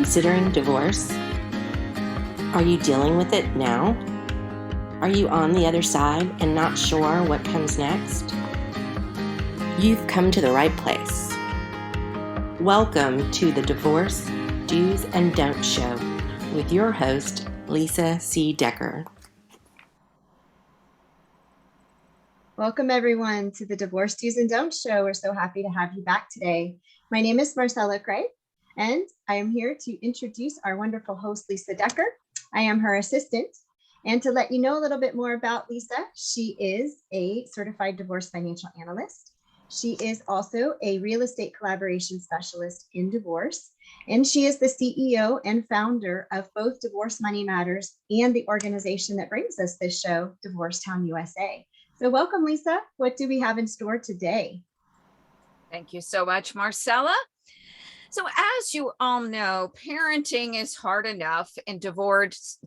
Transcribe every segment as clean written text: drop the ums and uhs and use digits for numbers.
considering divorce? Are you dealing with it now? Are you on the other side and not sure what comes next? You've come to the right place. Welcome to the Divorce Do's and Don'ts Show with your host, Lisa C. Decker. Welcome, everyone, to the Divorce Do's and Don'ts Show. We're so happy to have you back today. My name is Marcella Craig, and I am here to introduce our wonderful host, Lisa Decker. I am her assistant. And to let you know a little bit more about Lisa, she is a certified divorce financial analyst. She is also a real estate collaboration specialist in divorce. And she is the CEO and founder of both Divorce Money Matters and the organization that brings us this show, Divorce Town USA. So welcome, Lisa. What do we have in store today? Thank you so much, Marcella. So as you all know, parenting is hard enough, and divorce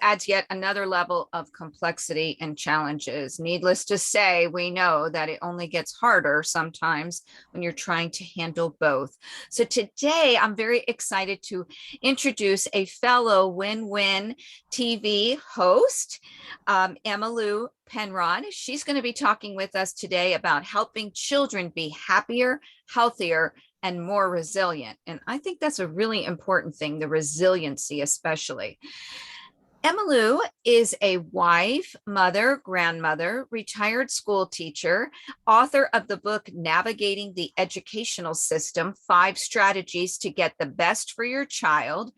adds yet another level of complexity and challenges. Needless to say, we know that it only gets harder sometimes when you're trying to handle both. So today, I'm very excited to introduce a fellow win-win TV host, Emmalou Penrod. She's going to be talking with us today about helping children be happier, healthier, and more resilient. And I think that's a really important thing, the resiliency especially. Emmalou is a wife, mother, grandmother, retired school teacher, author of the book Navigating the Educational System: 5 Strategies to Get the Best for Your Child.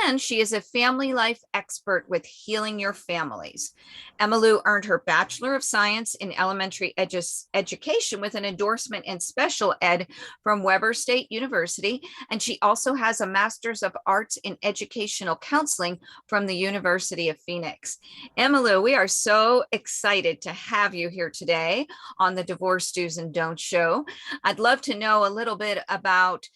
And she is a family life expert with Healing Your Families. Emmalou earned her Bachelor of Science in Elementary Education with an endorsement in Special Ed from Weber State University. And she also has a Master's of Arts in Educational Counseling from the University of Phoenix. Emmalou, we are so excited to have you here today on the Divorce Do's and Don'ts Show. I'd love to know a little bit about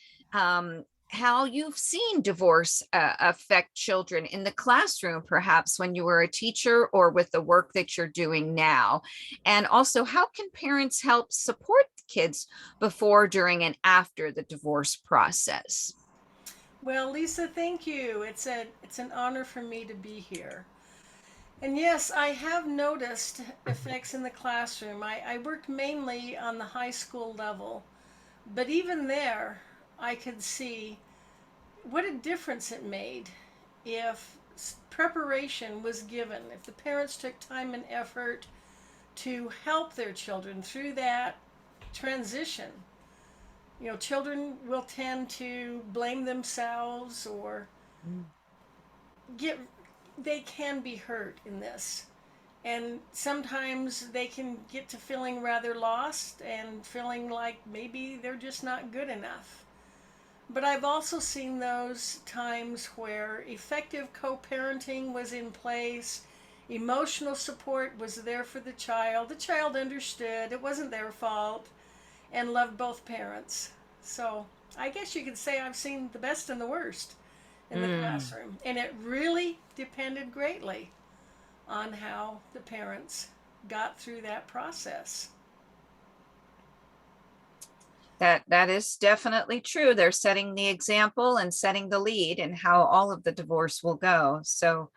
how you've seen divorce affect children in the classroom, perhaps when you were a teacher, or with the work that you're doing now. And also, how can parents help support kids before, during, and after the divorce process? Well, Lisa, thank you. It's an honor for me to be here. And yes, I have noticed effects in the classroom. I worked mainly on the high school level, but even there, I could see what a difference it made if preparation was given, if the parents took time and effort to help their children through that transition. You know, children will tend to blame themselves or they can be hurt in this. And sometimes they can get to feeling rather lost and feeling like maybe they're just not good enough. But I've also seen those times where effective co-parenting was in place, emotional support was there for the child understood, it wasn't their fault, and loved both parents. So I guess you could say I've seen the best and the worst in the classroom. And it really depended greatly on how the parents got through that process. That is definitely true. They're setting the example and setting the lead in how all of the divorce will go. So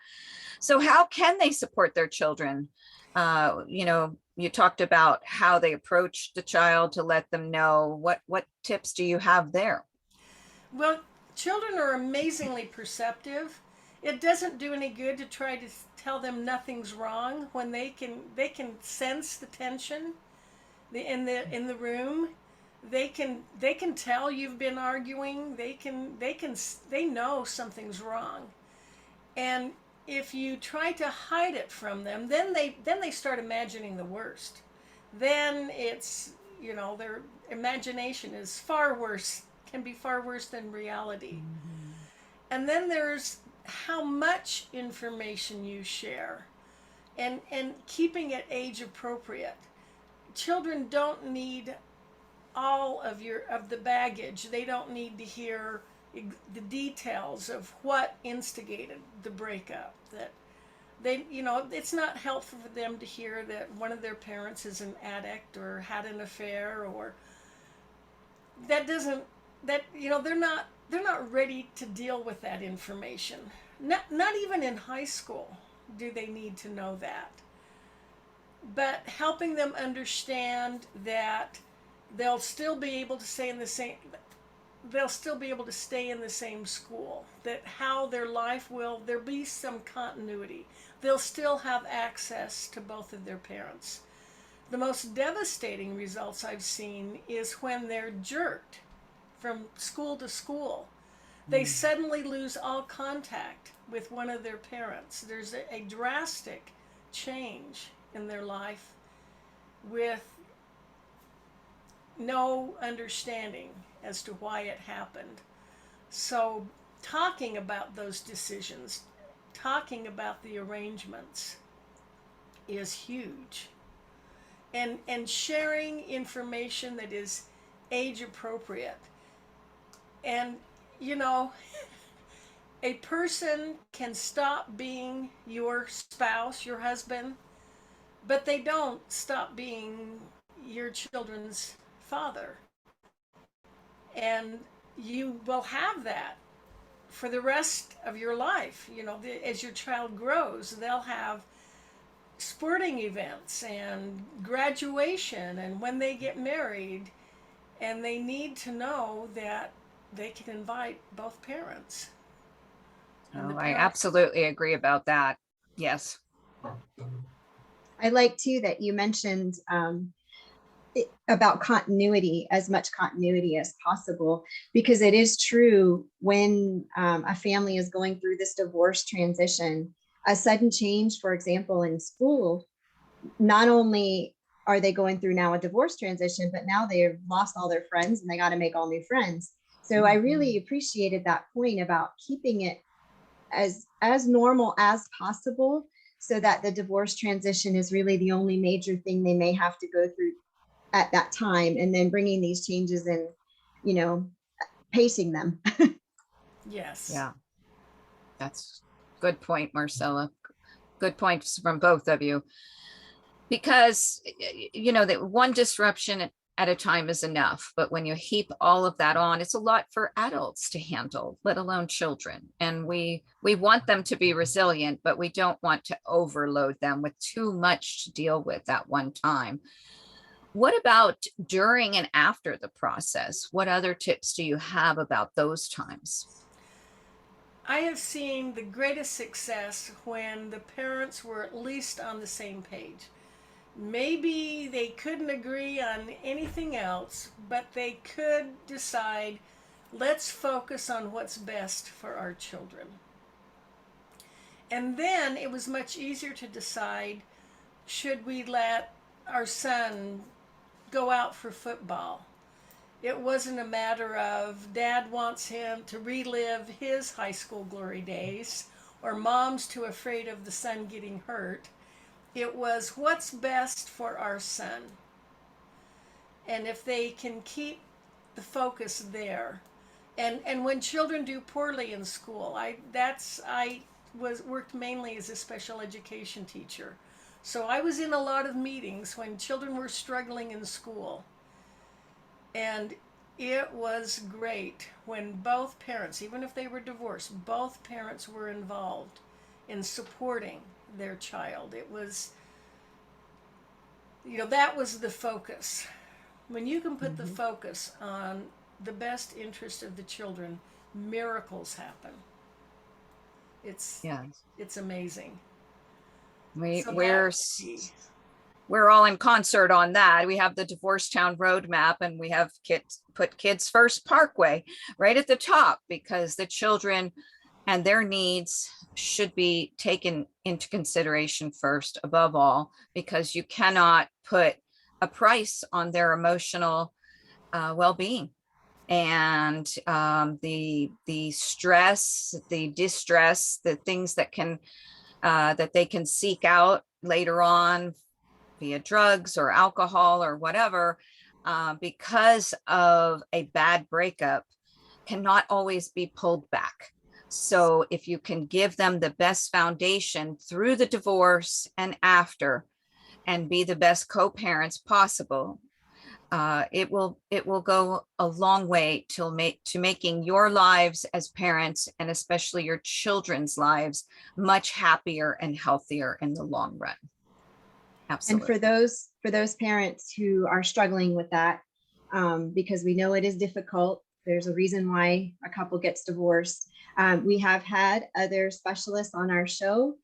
how can they support their children? You talked about how they approach the child to let them know. What tips do you have there? Well, children are amazingly perceptive. It doesn't do any good to try to tell them nothing's wrong when they can sense the tension in the room. They can tell you've been arguing. They know something's wrong. And if you try to hide it from them, then they start imagining the worst. Then it's, their imagination is can be far worse than reality. Mm-hmm. And then there's how much information you share and keeping it age appropriate. Children don't need all of the baggage. They don't need to hear the details of what instigated the breakup. That it's not helpful for them to hear that one of their parents is an addict or had an affair, or they're not they're not ready to deal with that information. Not even in high school do they need to know that. But helping them understand that they'll still be able to stay in the same school, that how their life will, there'll be some continuity. They'll still have access to both of their parents. The most devastating results I've seen is when they're jerked from school to school. They suddenly lose all contact with one of their parents. There's a drastic change in their life with no understanding as to why it happened. So talking about those decisions, talking about the arrangements is huge. And sharing information that is age appropriate. And, you know, a person can stop being your spouse, your husband, but they don't stop being your children's father. And you will have that for the rest of your life. You know, as your child grows, they'll have sporting events and graduation and when they get married, and they need to know that they can invite both parents. Oh, I absolutely agree about that. Yes. I like too that you mentioned about continuity, as much continuity as possible, because it is true when a family is going through this divorce transition, a sudden change, for example, in school, not only are they going through now a divorce transition, but now they've lost all their friends and they got to make all new friends. So I really appreciated that point about keeping it as normal as possible, so that the divorce transition is really the only major thing they may have to go through at that time, and then bringing these changes and, you know, pacing them. Yes. Yeah. That's good point, Marcella. Good points from both of you. Because, you know, that one disruption at a time is enough. But when you heap all of that on, it's a lot for adults to handle, let alone children. And we want them to be resilient, but we don't want to overload them with too much to deal with at one time. What about during and after the process? What other tips do you have about those times? I have seen the greatest success when the parents were at least on the same page. Maybe they couldn't agree on anything else, but they could decide, let's focus on what's best for our children. And then it was much easier to decide, should we let our son go out for football? It wasn't a matter of dad wants him to relive his high school glory days, or mom's too afraid of the son getting hurt. It was what's best for our son. And if they can keep the focus there. And when children do poorly in school, I worked mainly as a special education teacher. So I was in a lot of meetings when children were struggling in school. And it was great when both parents, even if they were divorced, both parents were involved in supporting their child. It was, you know, that was the focus. When you can put the focus on the best interest of the children, miracles happen. It's amazing. We're all in concert on that. We have the Divorce Town Roadmap, and we have put Kids First Parkway right at the top, because the children and their needs should be taken into consideration first, above all, because you cannot put a price on their emotional well-being. And the stress, the distress, the things that they can seek out later on via drugs or alcohol or whatever, because of a bad breakup, cannot always be pulled back. So if you can give them the best foundation through the divorce and after, and be the best co-parents possible, it will go a long way to making your lives as parents, and especially your children's lives, much happier and healthier in the long run. Absolutely. And for those parents who are struggling with that, because we know it is difficult, there's a reason why a couple gets divorced. We have had other specialists on our show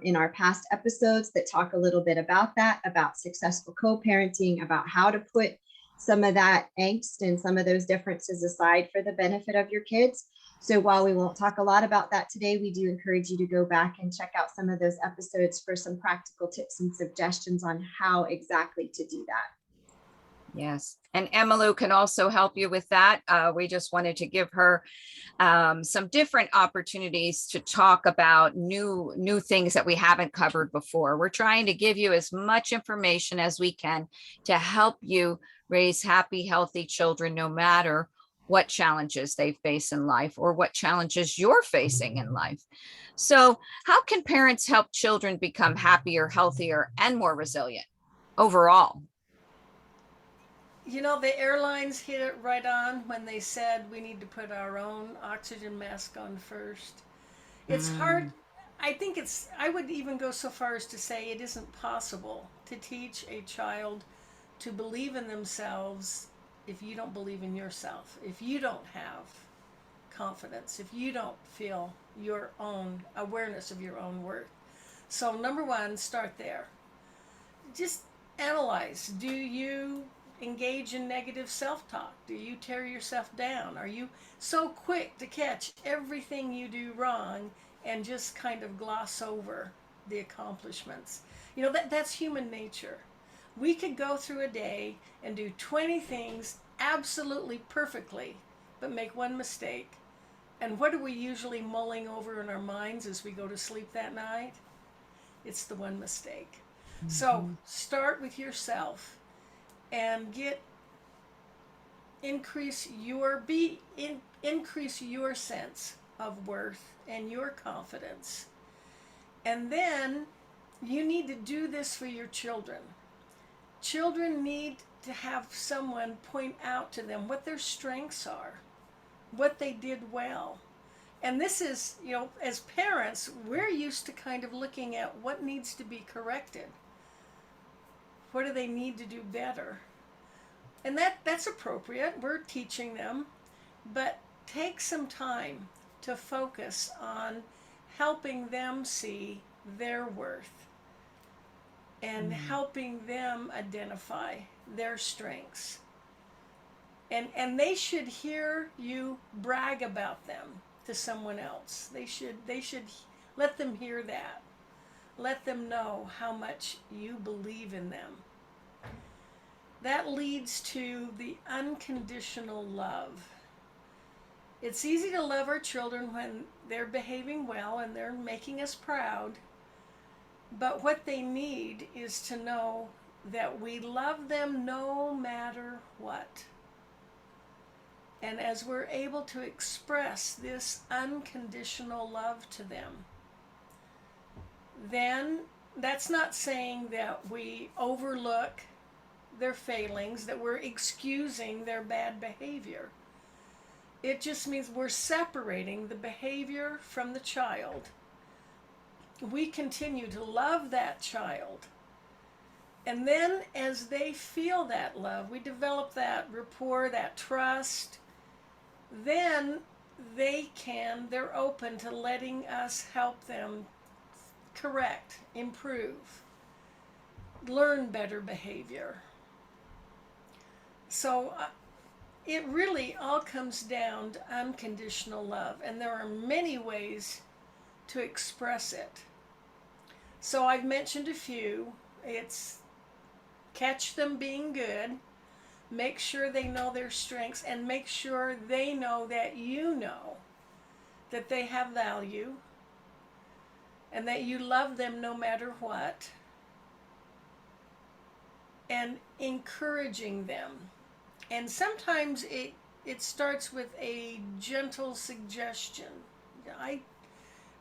in our past episodes that talk a little bit about that, about successful co-parenting, about how to put some of that angst and some of those differences aside for the benefit of your kids. So while we won't talk a lot about that today, we do encourage you to go back and check out some of those episodes for some practical tips and suggestions on how exactly to do that. Yes. And Emmalou can also help you with that. We just wanted to give her some different opportunities to talk about new things that we haven't covered before. We're trying to give you as much information as we can to help you raise happy, healthy children, no matter what challenges they face in life or what challenges you're facing in life. So how can parents help children become happier, healthier, and more resilient overall? You know, the airlines hit it right on when they said we need to put our own oxygen mask on first. It's hard. I would even go so far as to say it isn't possible to teach a child to believe in themselves if you don't believe in yourself, if you don't have confidence, if you don't feel your own awareness of your own worth. So number one, start there. Just analyze. Do you engage in negative self-talk? Do you tear yourself down? Are you so quick to catch everything you do wrong and just kind of gloss over the accomplishments? You know, that's human nature. We could go through a day and do 20 things absolutely perfectly, but make one mistake. And what are we usually mulling over in our minds as we go to sleep that night? It's the one mistake. Mm-hmm. So start with yourself and increase your sense of worth and your confidence. And then you need to do this for your children. Children need to have someone point out to them what their strengths are, what they did well. And this is, you know, as parents, we're used to kind of looking at what needs to be corrected. What do they need to do better? And that's appropriate. We're teaching them, but take some time to focus on helping them see their worth and helping them identify their strengths. And they should hear you brag about them to someone else. They should let them hear that. Let them know how much you believe in them. That leads to the unconditional love. It's easy to love our children when they're behaving well and they're making us proud. But what they need is to know that we love them no matter what. And as we're able to express this unconditional love to them, then that's not saying that we overlook their failings, that we're excusing their bad behavior. It just means we're separating the behavior from the child. We continue to love that child. And then as they feel that love, we develop that rapport, that trust, then they're open to letting us help them correct, improve, learn better behavior. So it really all comes down to unconditional love, and there are many ways to express it. So I've mentioned a few. It's catch them being good, make sure they know their strengths, and make sure they know that you know that they have value and that you love them no matter what, and encouraging them. And sometimes it starts with a gentle suggestion.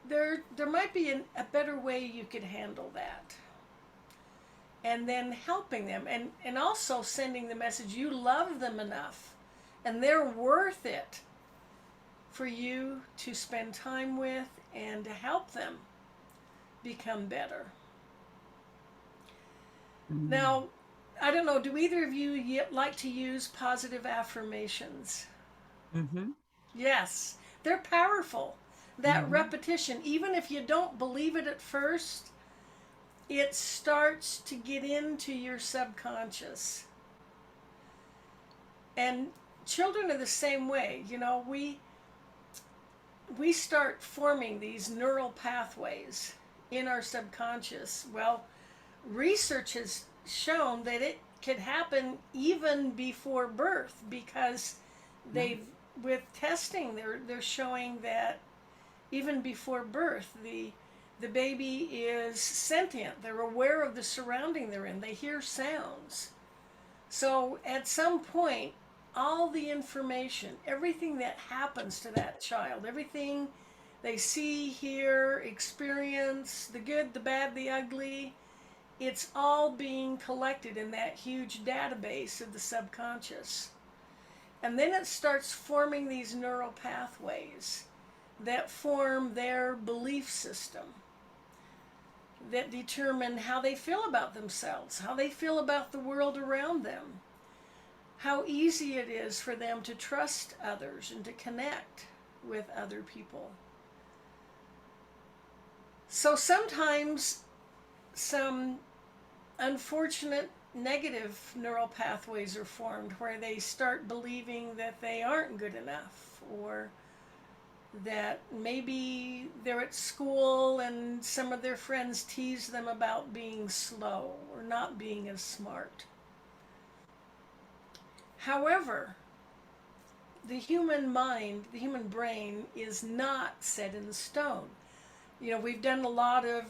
There might be a better way you could handle that. and then helping them, and also sending the message you love them enough and they're worth it for you to spend time with and to help them become better. Now, I don't know, do either of you like to use positive affirmations? Yes, they're powerful. That repetition, even if you don't believe it at first, it starts to get into your subconscious. And children are the same way. You know, we start forming these neural pathways in our subconscious. Well, research has shown that it could happen even before birth, because they've, with testing, they're showing that even before birth, the baby is sentient. They're aware of the surrounding they're in. They hear sounds. So at some point, all the information, everything that happens to that child, everything they see, hear, experience, the good, the bad, the ugly, it's all being collected in that huge database of the subconscious. And then it starts forming these neural pathways that form their belief system, that determine how they feel about themselves, how they feel about the world around them, how easy it is for them to trust others and to connect with other people. So sometimes some unfortunate negative neural pathways are formed where they start believing that they aren't good enough, or that maybe they're at school and some of their friends tease them about being slow or not being as smart. However, the human mind, the human brain is not set in stone. You know, we've done a lot of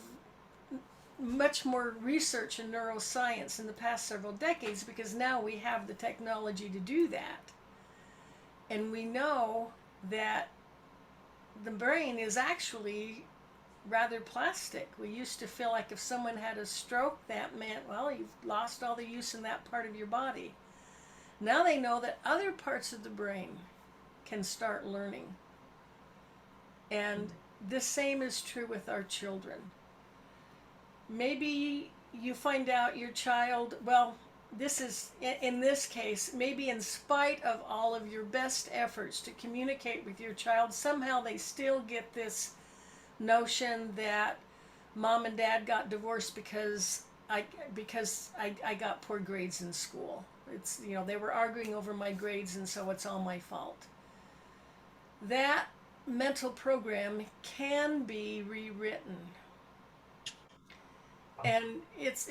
much more research in neuroscience in the past several decades, because now we have the technology to do that. And we know that the brain is actually rather plastic. We used to feel like if someone had a stroke, that meant, well, you've lost all the use in that part of your body. Now they know that other parts of the brain can start learning. And the same is true with our children. Maybe you find out your child, well, this is, in this case, maybe in spite of all of your best efforts to communicate with your child, somehow they still get this notion that mom and dad got divorced because I got poor grades in school. It's, you know, they were arguing over my grades, and so it's all my fault. That mental program can be rewritten. And it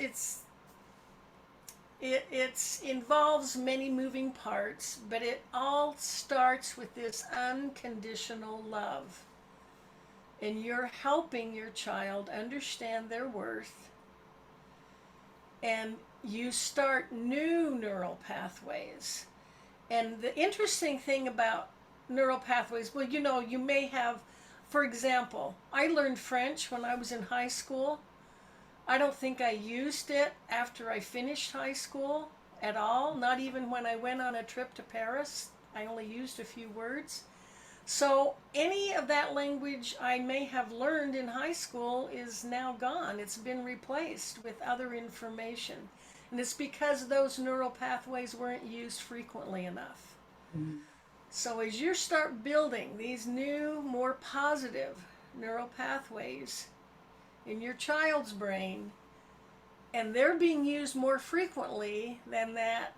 involves many moving parts, but it all starts with this unconditional love. And you're helping your child understand their worth, and you start new neural pathways. And the interesting thing about neural pathways, well, you know, you may have, for example, I learned French when I was in high school. I don't think I used it after I finished high school at all, not even when I went on a trip to Paris. I only used a few words. So any of that language I may have learned in high school is now gone. It's been replaced with other information. And it's because those neural pathways weren't used frequently enough. Mm-hmm. So as you start building these new, more positive neural pathways in your child's brain, and they're being used more frequently than that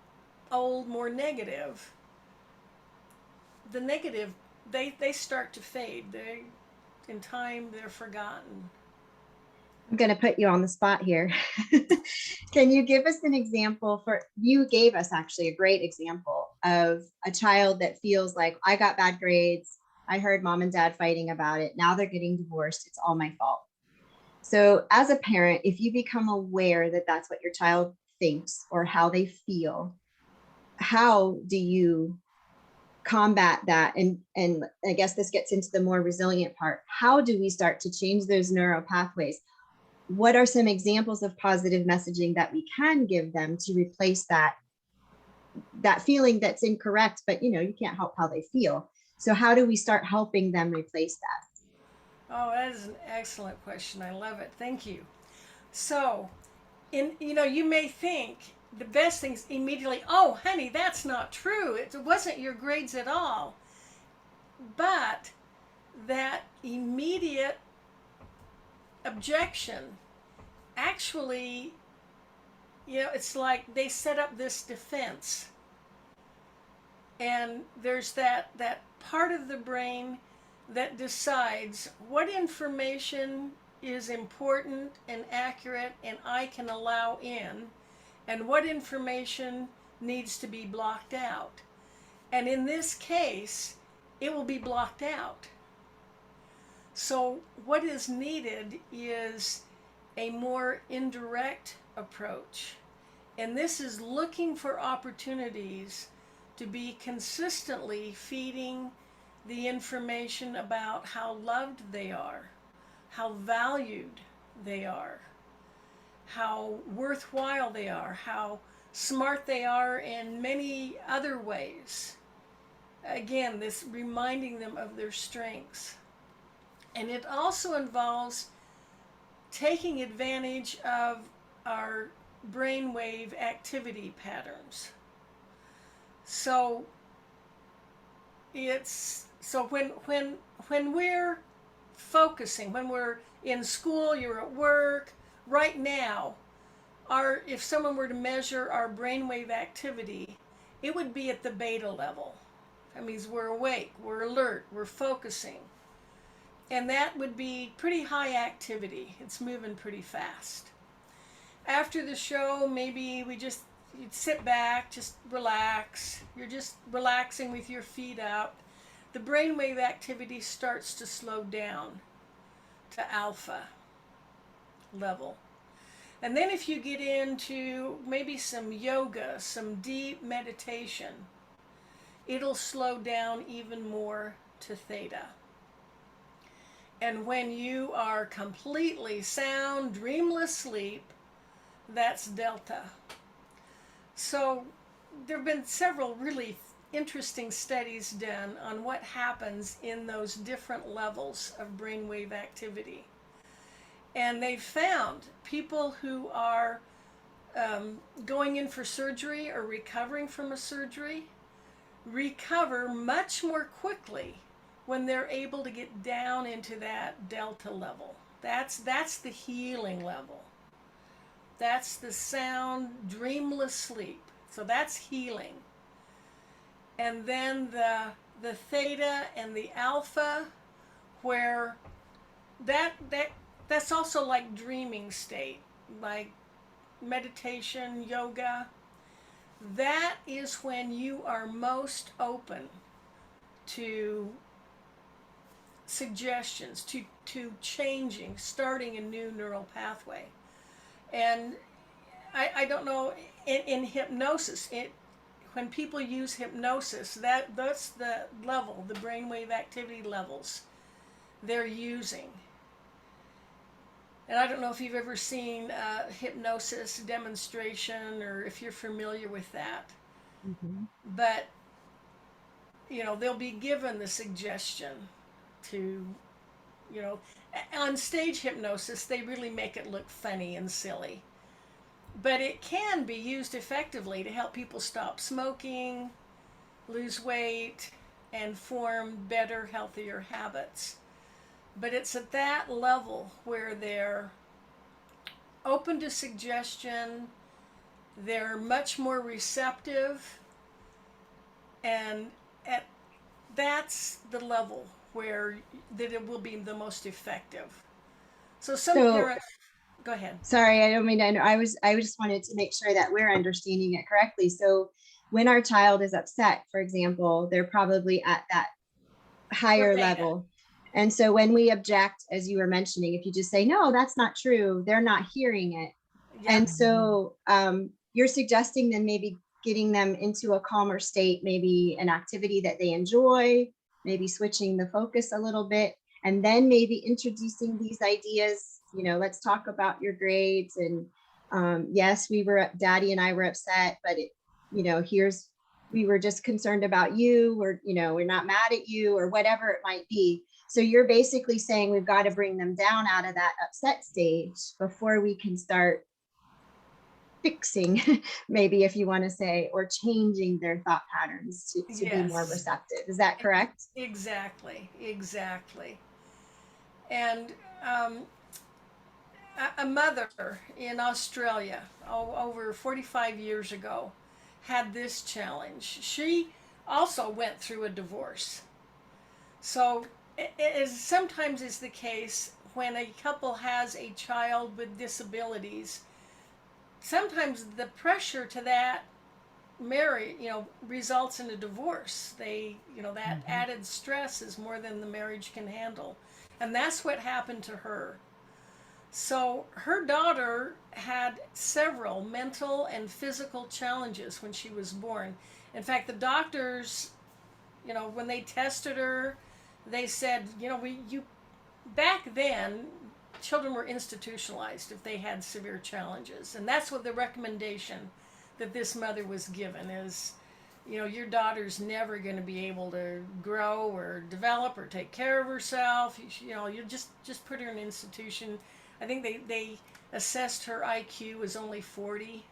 old, more negative, the negative, they start to fade. In time, they're forgotten. I'm going to put you on the spot here. Can you give us an example you gave us actually a great example of a child that feels like, I got bad grades, I heard mom and dad fighting about it, now they're getting divorced, it's all my fault. So as a parent, if you become aware that that's what your child thinks or how they feel, how do you combat that? And I guess this gets into the more resilient part. How do we start to change those neural pathways? what are some examples of positive messaging that we can give them to replace that feeling that's incorrect, but you can't help how they feel. So how do we start helping them replace that? Oh, that is an excellent question. I love it. Thank you. So, you may think the best things immediately, oh, honey, that's not true. It wasn't your grades at all. But that immediate objection actually, it's like they set up this defense. And there's that part of the brain that decides what information is important and accurate and I can allow in, and what information needs to be blocked out. And in this case, it will be blocked out. So what is needed is a more indirect approach. And this is looking for opportunities to be consistently feeding the information about how loved they are, how valued they are, how worthwhile they are, how smart they are in many other ways. Again, this reminding them of their strengths. And it also involves taking advantage of our brainwave activity patterns. So when we're focusing, when we're in school, you're at work, right now, if someone were to measure our brainwave activity, it would be at the beta level. That means we're awake, we're alert, we're focusing. And that would be pretty high activity. It's moving pretty fast. After the show, maybe you'd sit back, just relax. You're just relaxing with your feet up. The brainwave activity starts to slow down to alpha level. And then if you get into maybe some yoga, some deep meditation, it'll slow down even more to theta. And when you are completely sound, dreamless sleep, that's delta. So there have been several really interesting studies done on what happens in those different levels of brainwave activity. And they've found people who are going in for surgery or recovering from a surgery recover much more quickly when they're able to get down into that delta level. That's the healing level. That's the sound, dreamless sleep. So that's healing. And then the theta and the alpha, where that's also like dreaming state, like meditation, yoga. That is when you are most open to suggestions, to changing, starting a new neural pathway. And I don't know, in hypnosis, when people use hypnosis, that's the level, the brainwave activity levels they're using. And I don't know if you've ever seen a hypnosis demonstration or if you're familiar with that. Mm-hmm. But, they'll be given the suggestion to, on stage hypnosis, they really make it look funny and silly. But it can be used effectively to help people stop smoking, lose weight, and form better, healthier habits. But it's at that level where they're open to suggestion, they're much more receptive, and that's the level where that it will be the most effective. So parents, go ahead. Sorry, I don't mean to. I just wanted to make sure that we're understanding it correctly. So when our child is upset, for example, they're probably at that higher level. And so when we object, as you were mentioning, if you just say, no, that's not true, they're not hearing it. Yeah. And so you're suggesting then maybe getting them into a calmer state, maybe an activity that they enjoy, maybe switching the focus a little bit, and then maybe introducing these ideas let's talk about your grades. And yes, Daddy and I were upset, but we were just concerned about you, or, we're not mad at you, or whatever it might be. So you're basically saying we've got to bring them down out of that upset stage before we can start fixing, maybe, if you want to say, or changing their thought patterns to be more receptive. Is that correct? Exactly. And a mother in Australia over 45 years ago had this challenge. She also went through a divorce. So sometimes is the case when a couple has a child with disabilities, sometimes the pressure to that marriage, results in a divorce. That added stress is more than the marriage can handle. And that's what happened to her. So her daughter had several mental and physical challenges when she was born. In fact, the doctors, when they tested her, they said, back then, children were institutionalized if they had severe challenges. And that's what the recommendation that this mother was given is, your daughter's never going to be able to grow or develop or take care of herself. You just put her in an institution. I think they assessed her IQ was only 40.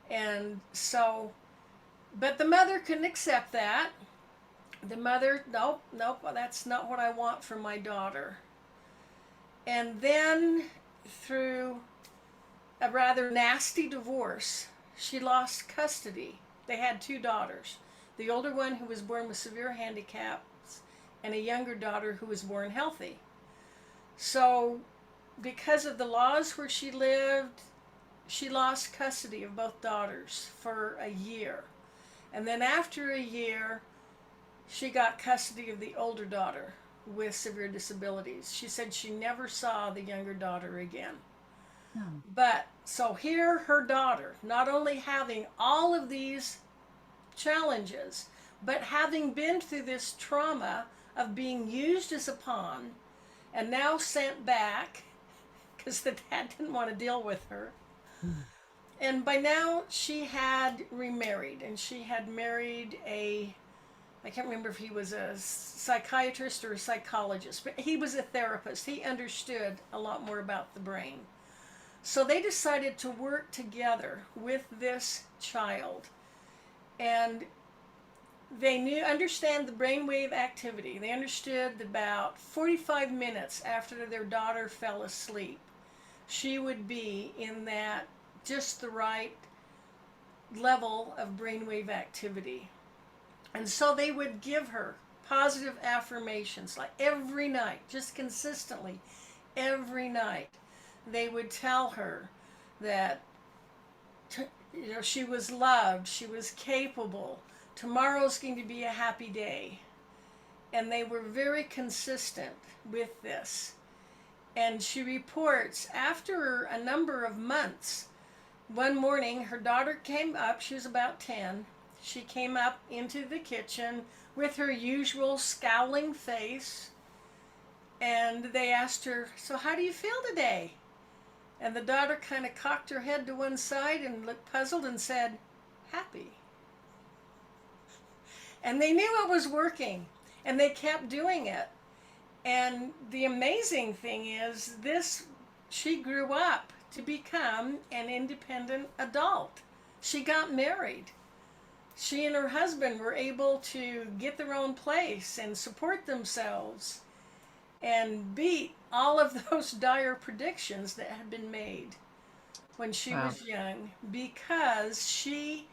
And so, but the mother couldn't accept that. The mother, nope, that's not what I want for my daughter. And then through a rather nasty divorce, she lost custody. They had 2 daughters. The older one, who was born with severe handicaps, and a younger daughter who was born healthy. So because of the laws where she lived, she lost custody of both daughters for a year. And then after a year, she got custody of the older daughter with severe disabilities. She said she never saw the younger daughter again. Oh. But so here, her daughter, not only having all of these challenges, but having been through this trauma of being used as a pawn and now sent back because the dad didn't want to deal with her. And by now she had remarried, and she had married I can't remember if he was a psychiatrist or a psychologist, but he was a therapist. He understood a lot more about the brain. So they decided to work together with this child. And they understand the brainwave activity. They understood about 45 minutes after their daughter fell asleep, she would be in that just the right level of brainwave activity. And so they would give her positive affirmations like every night, just consistently, every night. They would tell her that she was loved, she was capable, tomorrow's going to be a happy day. And they were very consistent with this. And she reports after a number of months, one morning her daughter came up, she was about 10. She came up into the kitchen with her usual scowling face, and they asked her, "So how do you feel today?" And the daughter kind of cocked her head to one side and looked puzzled and said, "Happy." And they knew it was working, and they kept doing it. And the amazing thing is she grew up to become an independent adult. She got married. She and her husband were able to get their own place and support themselves and beat all of those dire predictions that had been made when she was young, because she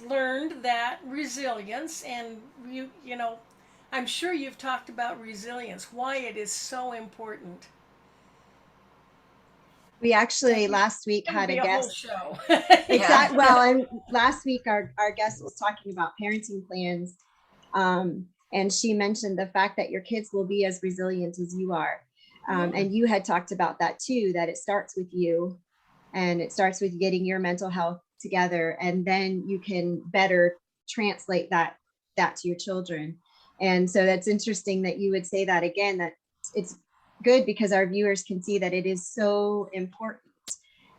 learned that resilience. And I'm sure you've talked about resilience, why it is so important. We actually last week had a guest show. Exactly. Well, and last week our guest was talking about parenting plans, and she mentioned the fact that your kids will be as resilient as you are, and you had talked about that too, that it starts with you, and it starts with getting your mental health together, and then you can better translate that to your children. And so that's interesting that you would say that again, that it's good because our viewers can see that it is so important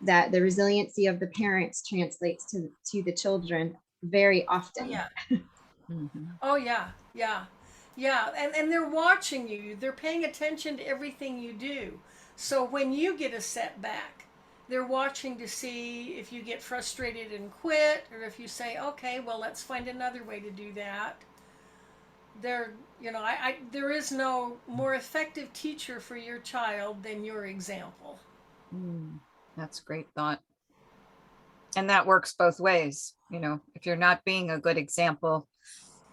that the resiliency of the parents translates to the children very Oh, often. yeah. Mhm. Oh, yeah. Yeah. Yeah. And they're watching you, they're paying attention to everything you do. So when you get a setback, they're watching to see if you get frustrated and quit, or if you say, okay, well, let's find another way to do that. There, there is no more effective teacher for your child than your example. Mm, that's a great thought. And that works both ways. If you're not being a good example,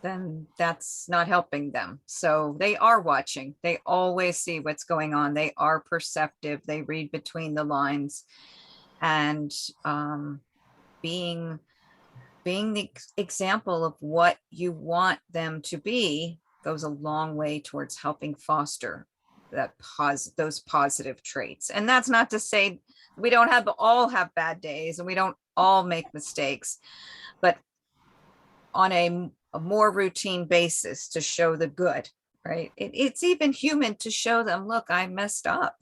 then that's not helping them. So they are watching. They always see what's going on. They are perceptive. They read between the lines. And being the example of what you want them to be goes a long way towards helping foster those positive traits. And that's not to say we don't all have bad days and we don't all make mistakes, but on a more routine basis to show the good, right? It's even human to show them, look, I messed up.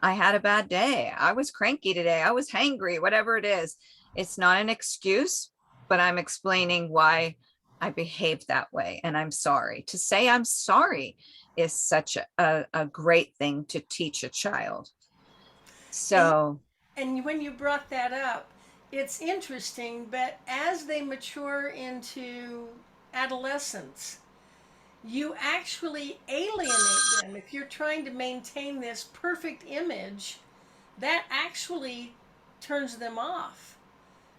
I had a bad day. I was cranky today. I was hangry, whatever it is. It's not an excuse, but I'm explaining why I behaved that way. And I'm sorry. To say I'm sorry is such a great thing to teach a child. And, So, and when you brought that up, it's interesting, but as they mature into adolescence, you actually alienate them. If you're trying to maintain this perfect image, that actually turns them off.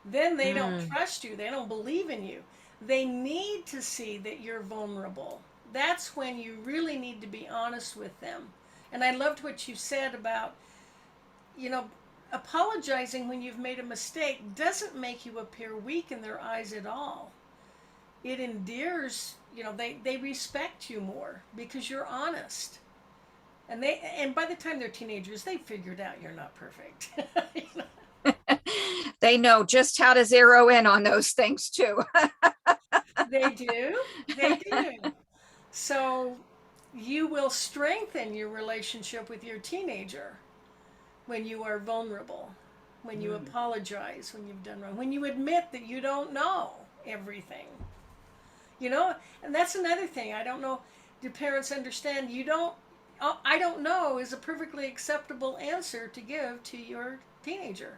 Then they don't trust you, they don't believe in you. They need to see that you're vulnerable. That's when you really need to be honest with them. And I loved what you said about, you know, apologizing when you've made a mistake doesn't make you appear weak in their eyes at all. It endears, they respect you more because you're honest. And by the time they're teenagers, they figured out you're not perfect. they know just how to zero in on those things too. They do. They do. So you will strengthen your relationship with your teenager when you are vulnerable, when you apologize, when you've done wrong, when you admit that you don't know everything. And that's another thing. I don't know. Do parents understand? I don't know is a perfectly acceptable answer to give to your teenager.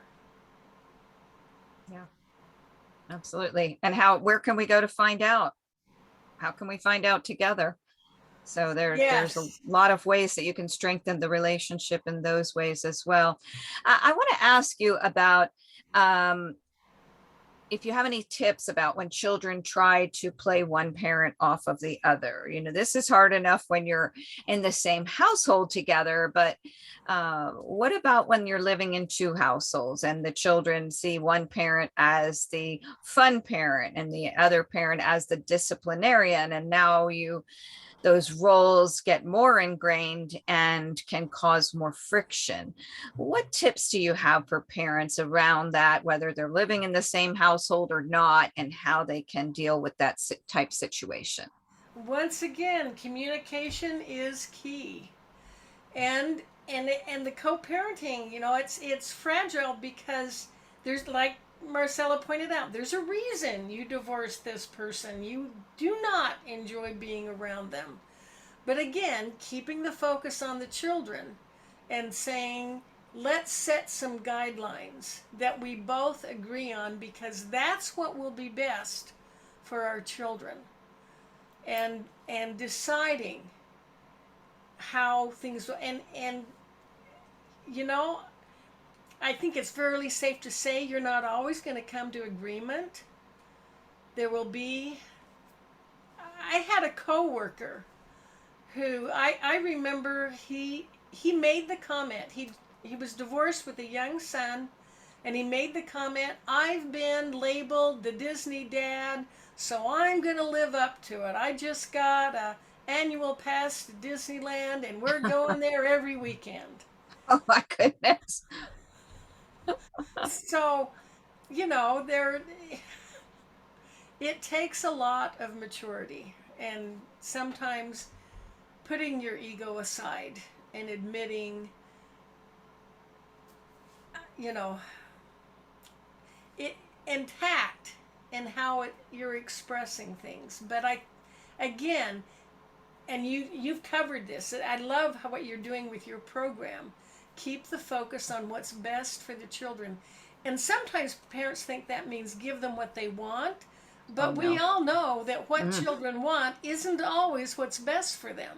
Yeah, absolutely. And where can we go to find out? How can we find out together? So there's a Yes. lot of ways that you can strengthen the relationship in those ways as well. I want to ask you about if you have any tips about when children try to play one parent off of the other. This is hard enough when you're in the same household together, but what about when you're living in two households and the children see one parent as the fun parent and the other parent as the disciplinarian, and now those roles get more ingrained and can cause more friction. What tips do you have for parents around that, whether they're living in the same household or not, and how they can deal with that type situation? Once again, communication is key. And the co-parenting, it's fragile because there's, like Marcella pointed out, there's a reason you divorced this person. You do not enjoy being around them. But again, keeping the focus on the children and saying, let's set some guidelines that we both agree on because that's what will be best for our children. And deciding how things will, and you know I think it's fairly safe to say you're not always going to come to agreement. There will be, I had a coworker who I remember he made the comment, he was divorced with a young son, and he made the comment, I've been labeled the Disney dad, so I'm going to live up to it. I just got a annual pass to Disneyland and we're going there every weekend. Oh my goodness. So, there it takes a lot of maturity and sometimes putting your ego aside and admitting, you know, it, and tact and how you're expressing things. But again, and you've covered this. I love what you're doing with your program. Keep the focus on what's best for the children. And sometimes parents think that means give them what they want, but no. we all know that what children want isn't always what's best for them.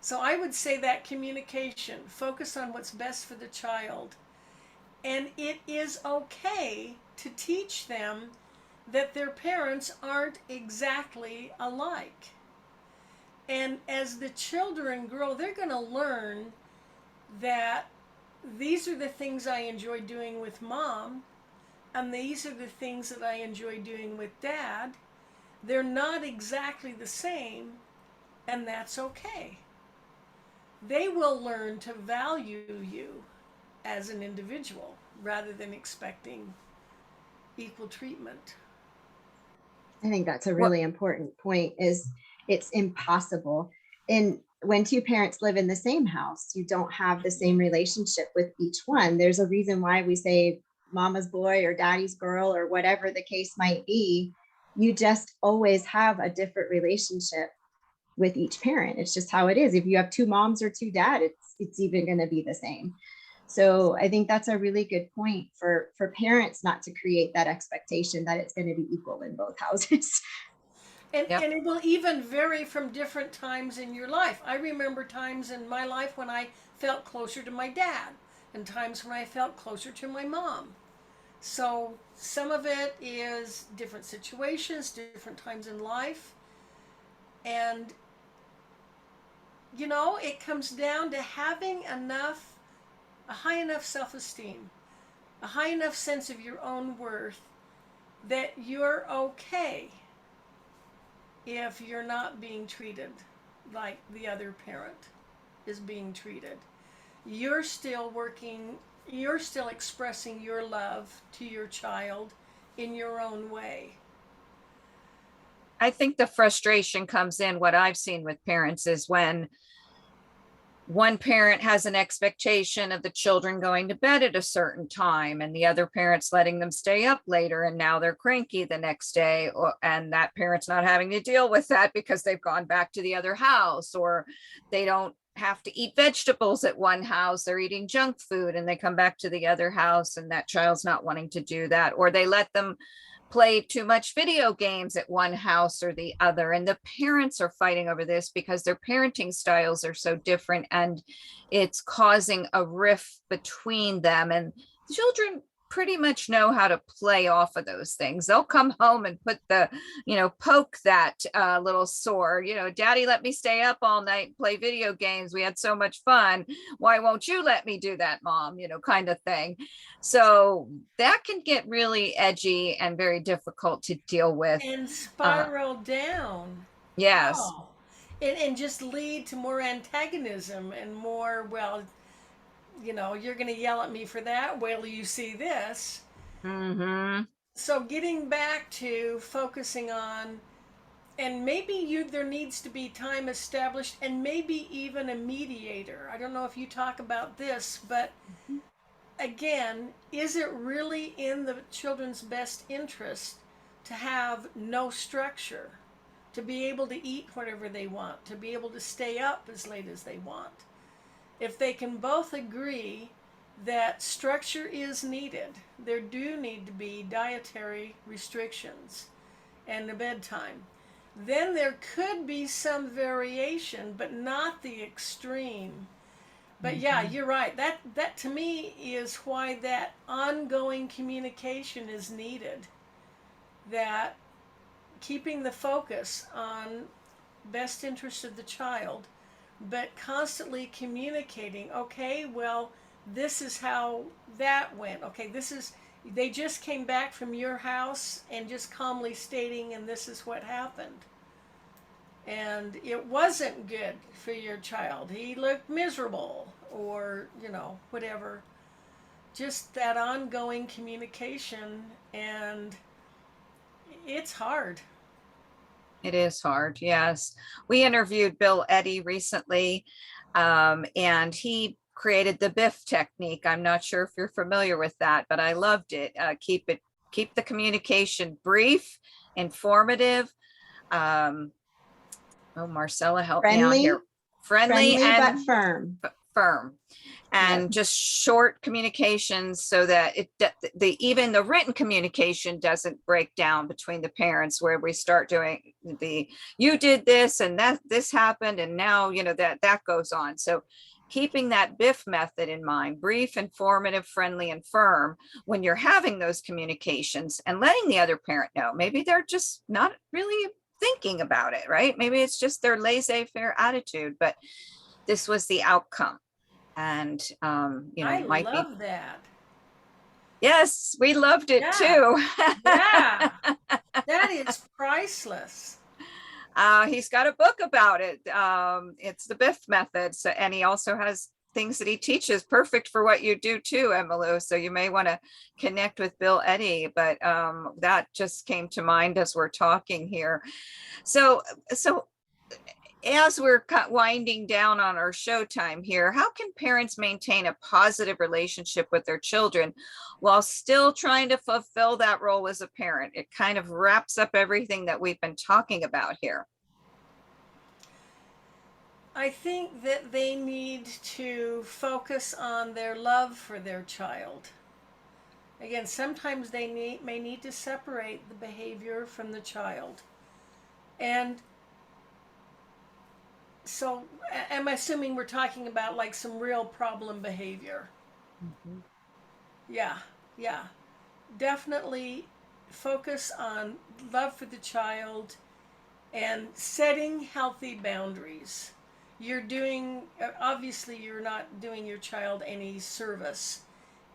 So I would say that communication, focus on what's best for the child. And it is okay to teach them that their parents aren't exactly alike. And as the children grow, they're going to learn that these are the things I enjoy doing with mom, and these are the things that I enjoy doing with dad. They're not exactly the same, and that's okay. They will learn to value you as an individual rather than expecting equal treatment. I think that's a really important point, is it's impossible. And when two parents live in the same house, you don't have the same relationship with each one. There's a reason why we say mama's boy or daddy's girl or whatever the case might be. You just always have a different relationship with each parent. It's just how it is. If you have two moms or two dads, it's even going to be the same. So I think that's a really good point for parents not to create that expectation that it's going to be equal in both houses. And it will even vary from different times in your life. I remember times in my life when I felt closer to my dad and times when I felt closer to my mom. So some of it is different situations, different times in life. And, you know, it comes down to having a high enough self-esteem, a high enough sense of your own worth that you're okay if you're not being treated like the other parent is being treated. You're still working, you're still expressing your love to your child in your own way. I think the frustration comes in, what I've seen with parents is when one parent has an expectation of the children going to bed at a certain time and the other parent's letting them stay up later, and now they're cranky the next day, and that parent's not having to deal with that because they've gone back to the other house, or they don't have to eat vegetables at one house, they're eating junk food, and they come back to the other house and that child's not wanting to do that, or they let them play too much video games at one house or the other, and the parents are fighting over this because their parenting styles are so different, and it's causing a rift between them. And children pretty much know how to play off of those things. They'll come home and put the, poke that little sore, daddy let me stay up all night and play video games, we had so much fun, why won't you let me do that, mom, kind of thing. So that can get really edgy and very difficult to deal with. And spiral down. Yes. Oh. And just lead to more antagonism and more, well, you're going to yell at me for that. Wait till you see this. Mm-hmm. So getting back to focusing on, and maybe there needs to be time established, and maybe even a mediator. I don't know if you talk about this, but again, is it really in the children's best interest to have no structure, to be able to eat whatever they want, to be able to stay up as late as they want? If they can both agree that structure is needed, there do need to be dietary restrictions and a bedtime, then there could be some variation, but not the extreme. But yeah, you're right. That to me is why that ongoing communication is needed. That keeping the focus on best interest of the child, but constantly communicating, okay, well, this is how that went. Okay, they just came back from your house, and just calmly stating, and this is what happened. And it wasn't good for your child. He looked miserable, or, whatever. Just that ongoing communication, and it's hard. It is hard. Yes. We interviewed Bill Eddy recently, and he created the BIF technique. I'm not sure if you're familiar with that, but I loved it. Keep the communication brief, informative. Oh, Marcella, help me out here. Friendly but and firm. firm. And Yep. just short communications so that even the written communication doesn't break down between the parents, where we start doing you did this and this happened and now that goes on. So keeping that BIF method in mind, brief, informative, friendly, and firm, when you're having those communications, and letting the other parent know maybe they're just not really thinking about it, right? Maybe it's just their laissez-faire attitude, but this was the outcome. And I it might be. love that. Yes, we loved it too. Yeah, that is priceless. He's got a book about it. It's the BIF method. So, and he also has things that he teaches perfect for what you do too, Emmalou. So you may want to connect with Bill Eddy, but that just came to mind as we're talking here. So as we're winding down on our showtime here, how can parents maintain a positive relationship with their children while still trying to fulfill that role as a parent? It kind of wraps up everything that we've been talking about here. I think that they need to focus on their love for their child. Again, sometimes they may need to separate the behavior from the child. And so I'm assuming we're talking about like some real problem behavior. Mm-hmm. Yeah. Definitely focus on love for the child and setting healthy boundaries. Obviously, you're not doing your child any service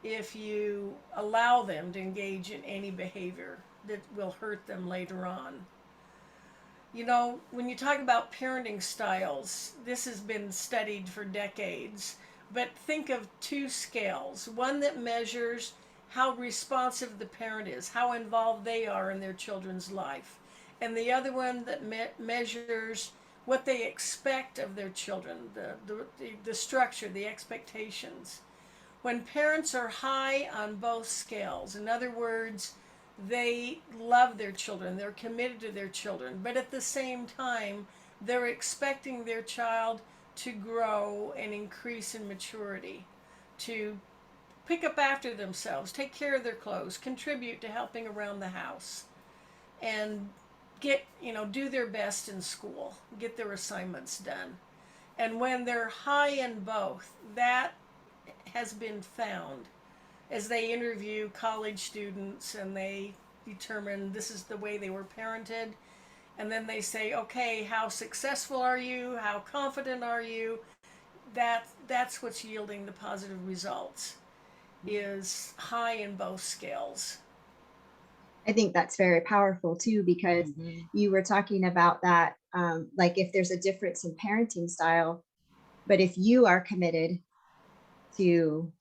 if you allow them to engage in any behavior that will hurt them later on. When you talk about parenting styles, this has been studied for decades, but think of two scales. One that measures how responsive the parent is, how involved they are in their children's life, and the other one that measures what they expect of their children, the structure, the expectations. When parents are high on both scales, in other words, they love their children, they're committed to their children, but at the same time, they're expecting their child to grow and increase in maturity, to pick up after themselves, take care of their clothes, contribute to helping around the house, and do their best in school, get their assignments done. And when they're high in both, that has been found as they interview college students and they determine this is the way they were parented. And then they say, okay, how successful are you? How confident are you? That's what's yielding the positive results, is high in both scales. I think that's very powerful too, because you were talking about that, like if there's a difference in parenting style, but if you are committed to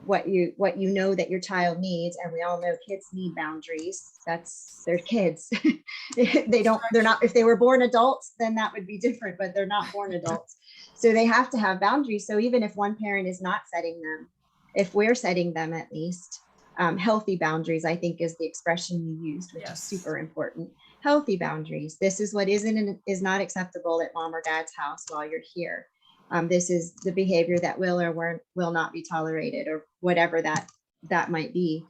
what you know that your child needs, and we all know kids need boundaries. They're kids. They're not, if they were born adults, then that would be different, but they're not born adults. So they have to have boundaries. So even if one parent is not setting them, if we're setting them, at least healthy boundaries, I think is the expression you used, which is super important. Healthy boundaries. This is what is not acceptable at mom or dad's house while you're here. This is the behavior that will or will not be tolerated, or whatever that might be.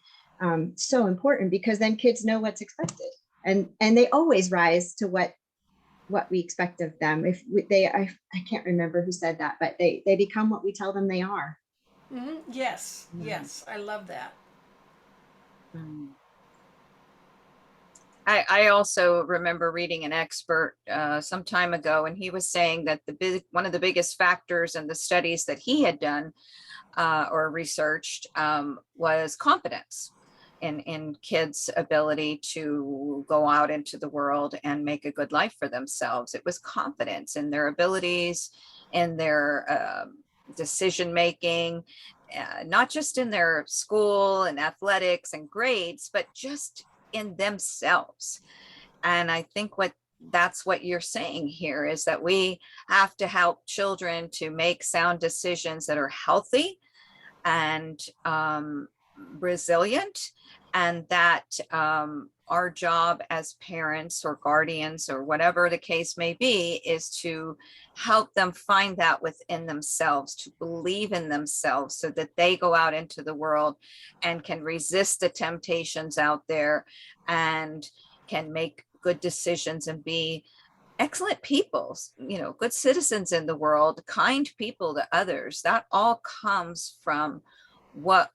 So important, because then kids know what's expected, and they always rise to what we expect of them. If I can't remember who said that, but they become what we tell them they are. Mm-hmm. Yes. I love that. I also remember reading an expert some time ago, and he was saying that one of the biggest factors in the studies that he had done or researched was confidence in kids' ability to go out into the world and make a good life for themselves. It was confidence in their abilities, in their decision making, not just in their school and athletics and grades, but just in themselves. And I think what that's what you're saying here, is that we have to help children to make sound decisions that are healthy and resilient, and that our job as parents or guardians or whatever the case may be is to help them find that within themselves, to believe in themselves, so that they go out into the world and can resist the temptations out there and can make good decisions and be excellent people, good citizens in the world, kind people to others. That all comes from what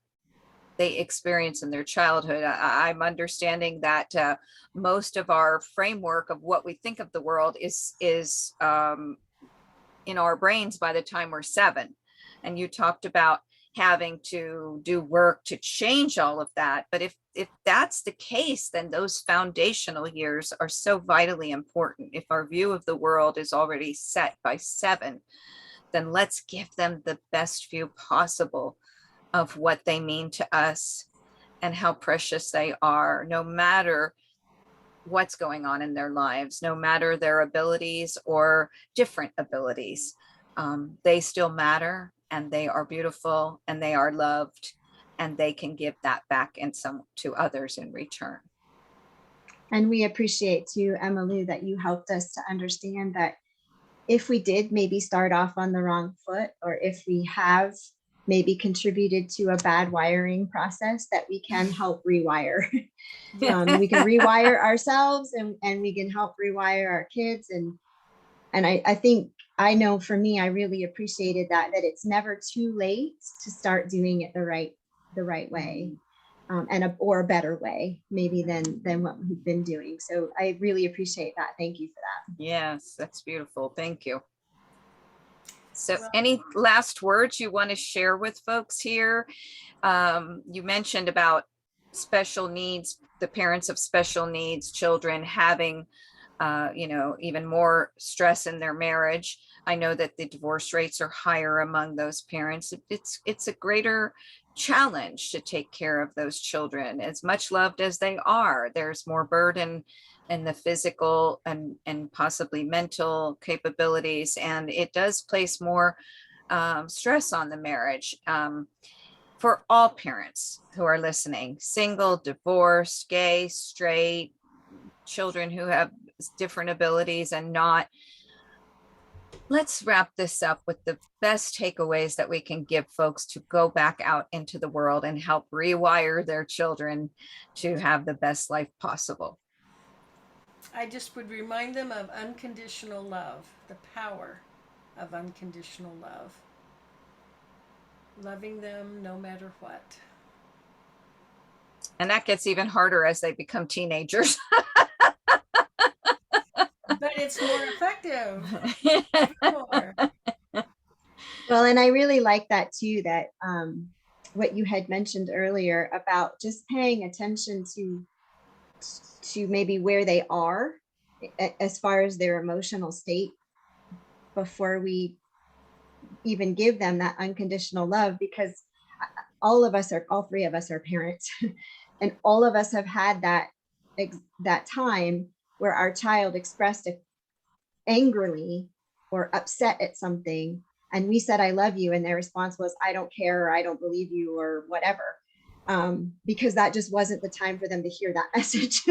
they experience in their childhood. I'm understanding that most of our framework of what we think of the world is in our brains by the time we're 7. And you talked about having to do work to change all of that. But if that's the case, then those foundational years are so vitally important. If our view of the world is already set by 7, then let's give them the best view possible of what they mean to us and how precious they are, no matter what's going on in their lives, no matter their abilities or different abilities. They still matter, and they are beautiful, and they are loved, and they can give that back to others in return. And we appreciate too, Emmalou, that you helped us to understand that if we did maybe start off on the wrong foot, or if we have maybe contributed to a bad wiring process, that we can help rewire. We can rewire ourselves, and we can help rewire our kids. And I think, I know for me, I really appreciated that it's never too late to start doing it the right way, or a better way maybe than what we've been doing. So I really appreciate that. Thank you for that. Yes, that's beautiful. Thank you. So any last words you want to share with folks here? You mentioned about special needs, the parents of special needs children having even more stress in their marriage. I know that the divorce rates are higher among those parents. It's a greater challenge to take care of those children. As much loved as they are, there's more burden in the physical and possibly mental capabilities, and it does place more stress on the marriage. For all parents who are listening, single, divorced, gay, straight, children who have different abilities and not, let's wrap this up with the best takeaways that we can give folks to go back out into the world and help rewire their children to have the best life possible. I just would remind them of unconditional love, the power of unconditional love. Loving them no matter what. And that gets even harder as they become teenagers. But it's more effective. More. Well, and I really like that too, that what you had mentioned earlier about just paying attention to maybe where they are as far as their emotional state before we even give them that unconditional love, because all 3 of us are parents and all of us have had that time where our child expressed angrily or upset at something, and we said, "I love you," and their response was, "I don't care," or "I don't believe you," or whatever, because that just wasn't the time for them to hear that message.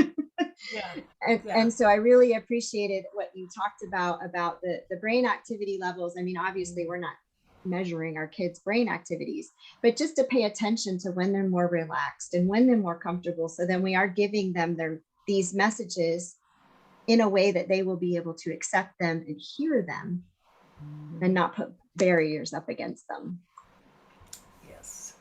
And so I really appreciated what you talked about the brain activity levels. I mean, obviously we're not measuring our kids' brain activities, but just to pay attention to when they're more relaxed and when they're more comfortable, so then we are giving them these messages in a way that they will be able to accept them and hear them and not put barriers up against them. Yes.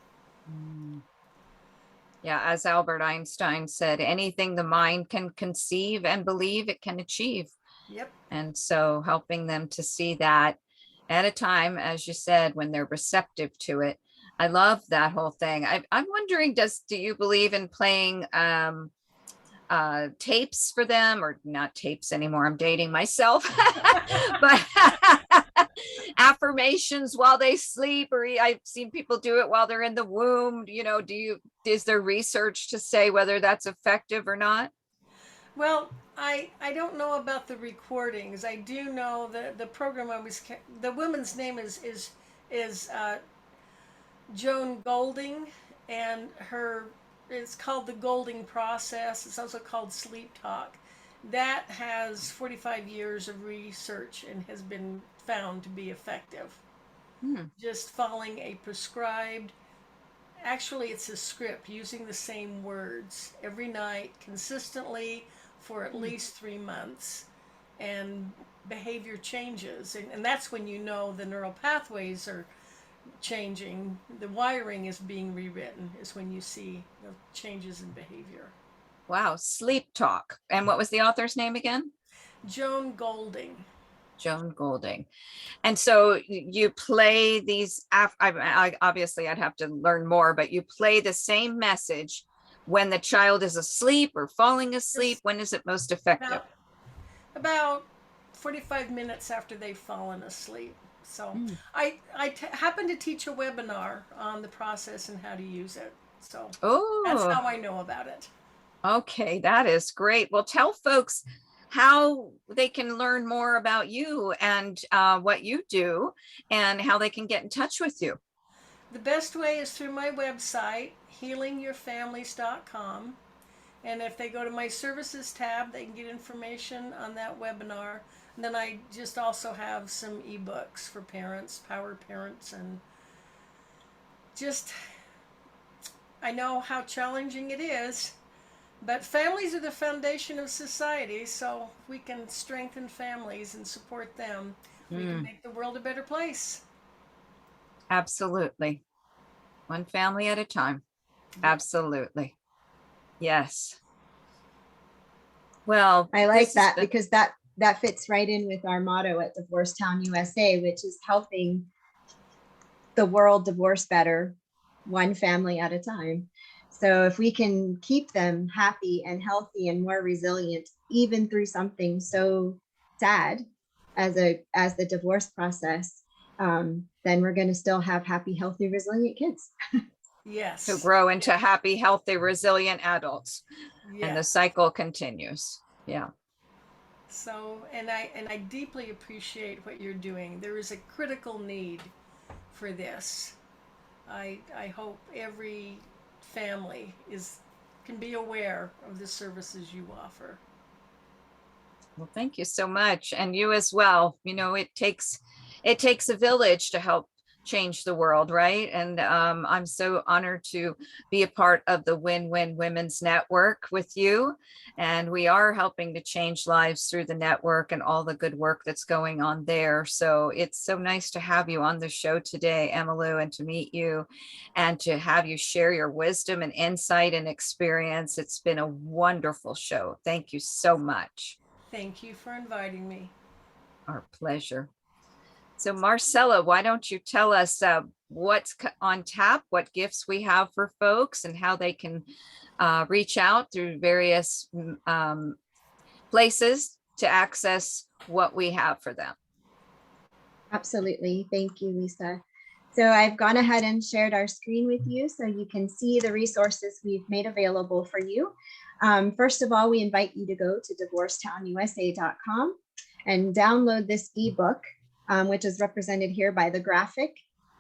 Yeah, as Albert Einstein said, anything the mind can conceive and believe, it can achieve. Yep. And so helping them to see that at a time, as you said, when they're receptive to it. I love that whole thing. I'm wondering, do you believe in playing tapes for them, or not tapes anymore? I'm dating myself, but affirmations while they sleep, or I've seen people do it while they're in the womb. Is there research to say whether that's effective or not? Well, I don't know about the recordings. I do know that the program the woman's name is Joan Golding, and it's called the Golding Process. It's also called Sleep Talk. That has 45 years of research and has been found to be effective. Just following a prescribed, actually it's a script, using the same words every night consistently for at least 3 months, and behavior changes, and that's when you know the neural pathways are changing, the wiring is being rewritten, is when you see the changes in behavior. Wow, Sleep Talk. And what was the author's name again? Joan Golding. Joan Golding. And so you play these, obviously I'd have to learn more, but you play the same message when the child is asleep or falling asleep. When is it most effective? About 45 minutes after they've fallen asleep. So I happen to teach a webinar on the process and how to use it. So that's how I know about it. Okay, that is great. Well, tell folks how they can learn more about you and what you do, and how they can get in touch with you. The best way is through my website, healingyourfamilies.com. And if they go to my services tab, they can get information on that webinar. And then I just also have some ebooks for parents, Power Parents, and just, I know how challenging it is, but families are the foundation of society. So if we can strengthen families and support them, we can make the world a better place. Absolutely. One family at a time. Absolutely. Yes. Well, I like that because that fits right in with our motto at Divorcetown USA, which is helping the world divorce better, one family at a time. So if we can keep them happy and healthy and more resilient, even through something so sad as the divorce process, then we're going to still have happy, healthy, resilient kids. Yes. To grow into happy, healthy, resilient adults. Yes. And the cycle continues. Yeah. So, and I deeply appreciate what you're doing. There is a critical need for this. I hope every family can be aware of the services you offer. Well, thank you so much. And you as well. You know, it takes a village to help change the world, right? And I'm so honored to be a part of the Win-Win Women's Network with you. And we are helping to change lives through the network and all the good work that's going on there. So it's so nice to have you on the show today, Emmalou, and to meet you and to have you share your wisdom and insight and experience. It's been a wonderful show. Thank you so much. Thank you for inviting me. Our pleasure. So Marcella, why don't you tell us what's on tap, what gifts we have for folks, and how they can reach out through various places to access what we have for them. Absolutely. Thank you, Lisa. So I've gone ahead and shared our screen with you so you can see the resources we've made available for you. First of all, we invite you to go to divorcetownusa.com and download this ebook, which is represented here by the graphic,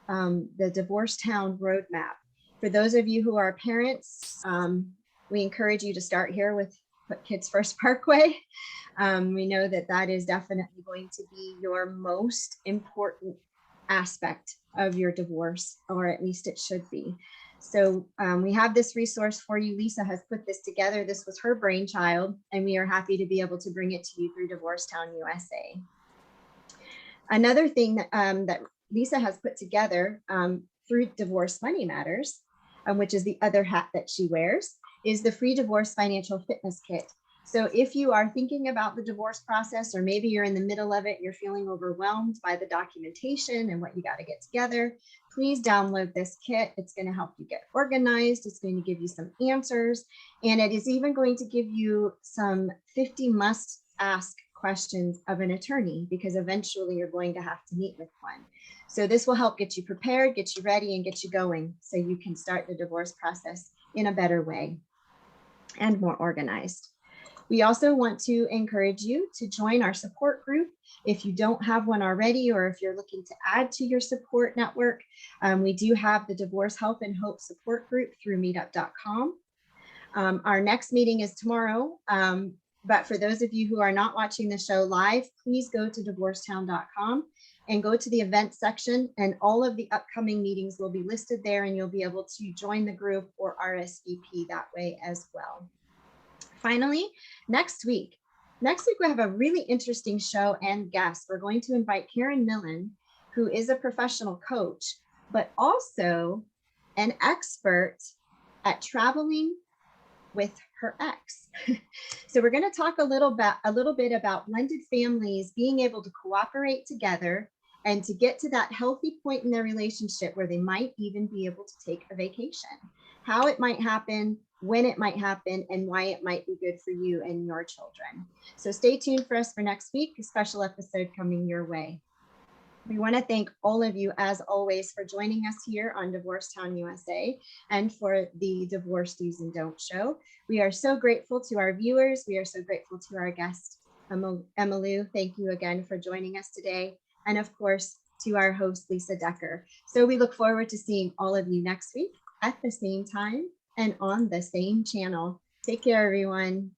the Divorcetown Roadmap. For those of you who are parents, we encourage you to start here with Put Kids First Parkway. We know that is definitely going to be your most important aspect of your divorce, or at least it should be. So we have this resource for you. Lisa has put this together. This was her brainchild, and we are happy to be able to bring it to you through Divorcetown USA. Another thing that Lisa has put together through Divorce Money Matters, which is the other hat that she wears, is the free divorce financial fitness kit. So if you are thinking about the divorce process, or maybe you're in the middle of it, you're feeling overwhelmed by the documentation and what you got to get together, please download this kit. It's going to help you get organized. It's going to give you some answers, and it is even going to give you some 50 must-ask questions of an attorney, because eventually you're going to have to meet with one. So this will help get you prepared, get you ready, and get you going so you can start the divorce process in a better way and more organized. We also want to encourage you to join our support group if you don't have one already, or if you're looking to add to your support network. We do have the Divorce Help and Hope support group through meetup.com. Our next meeting is tomorrow. But for those of you who are not watching the show live, please go to divorcetown.com and go to the events section, and all of the upcoming meetings will be listed there, and you'll be able to join the group or RSVP that way as well. Finally, next week we have a really interesting show and guest. We're going to invite Karen Millen, who is a professional coach, but also an expert at traveling with her ex. So we're going to talk a little bit about blended families being able to cooperate together and to get to that healthy point in their relationship where they might even be able to take a vacation. How it might happen, when it might happen, and why it might be good for you and your children. So stay tuned for us for next week, a special episode coming your way. We want to thank all of you, as always, for joining us here on Divorce Town USA and for the Divorce Do's and Don'ts show. We are so grateful to our viewers. We are so grateful to our guest, Emmalou. Thank you again for joining us today. And of course, to our host, Lisa Decker. So we look forward to seeing all of you next week at the same time and on the same channel. Take care, everyone.